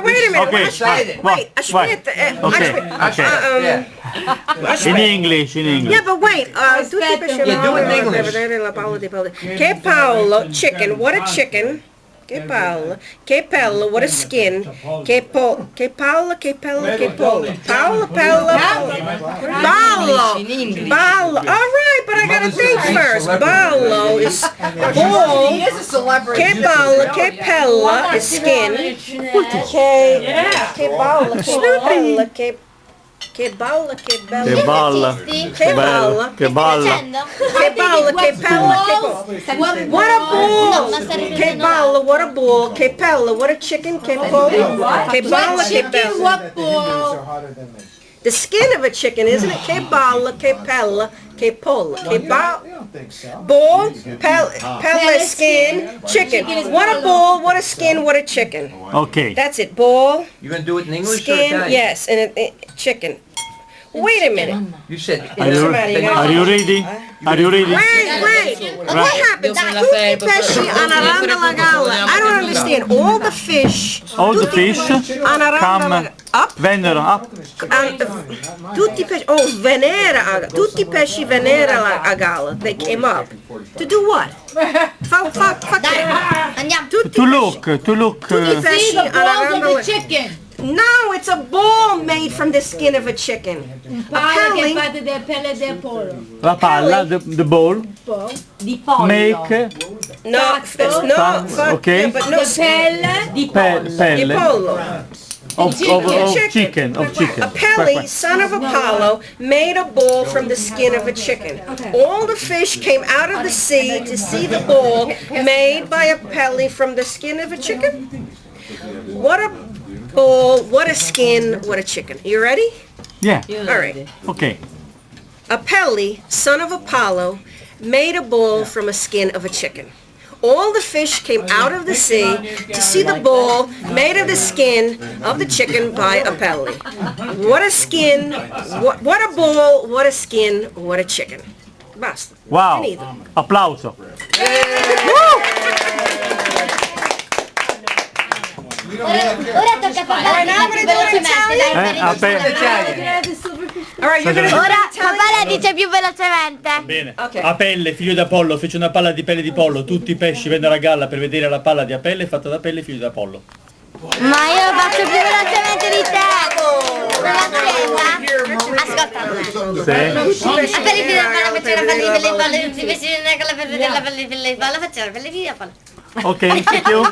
wait a minute. Okay, Wait, aspetta. In English. Yeah, but wait. Tutti i pesci Yeah, do it in English. vedere la Paolo di Paolo. Che Paolo, chicken, what a chicken. Che Paolo, che Pella, what a skin. Che Paolo, che Pella, che Paolo. Paolo, Ballo. All right, but I gotta think first. Ballo is bull. He is a celebrity. Che Paolo, che Pella is skin. Che Paolo, che balla, che bella. Che balla. Che balla. Che balla. Che balla, che pella, che bull. What a bull. Che balla, what a bull. Che pella, what a chicken. Che bull. Che balla, che bella. The skin of a chicken, isn't it? Che balla, che pella, che polla. Che balla. Bull, pella, skin, chicken. What a bull, what a skin, what a chicken. Okay. That's it. Bull, You gonna do it in English or skin, Italian? yes, and chicken. Wait a minute. You said. Are you ready? Are you ready? Wait. What happened? Tutti i pesci hanno randa la galla. I don't understand. All the fish. All the fish hanno randa la up. vennero up. Tutti i pesci. Oh, venera. Tutti i pesci venera la galla. They came up. To do what? Fa che? Andiamo. To look. Tutti i pesci hanno randa la chicken. No, it's a ball made from the skin of a chicken. Palla che fate delle pelle del pollo. La palla, the ball, Di pollo. make No, okay. yeah, but no Pelle di pollo. di pelle pollo. of chicken. Apelle, son of Apollo, made a bull from the skin of a chicken. All the fish came out of the sea to see the bull made by Apelle from the skin of a chicken. What a bull, what a skin, what a chicken. You ready? Yeah. All right. Okay. Apelle, son of Apollo, made a bull from a skin of a chicken. All the fish came out of the sea to see the bull made of the skin of the chicken by Apelle. What a skin, what a bull, what a skin, what a chicken. Basta. Wow. Finito. Applauso. Ora tocca parlare più velocemente. All right, you're gonna do Ora it Italian? papà la dice più velocemente. Bene. Ok. Apelle, figlio di Apollo, fece una palla di pelle di pollo. Tutti i pesci vennero a galla per vedere la palla di Apelle fatta da Apelle, figlio di Apollo. Ma io faccio più velocemente di te. Ascolta. Sì. Appelle fino alla palla, faccio la palla di palle, tutti i pesci con la pelle di palle, faccio la pelle di palle. Ok, thank you.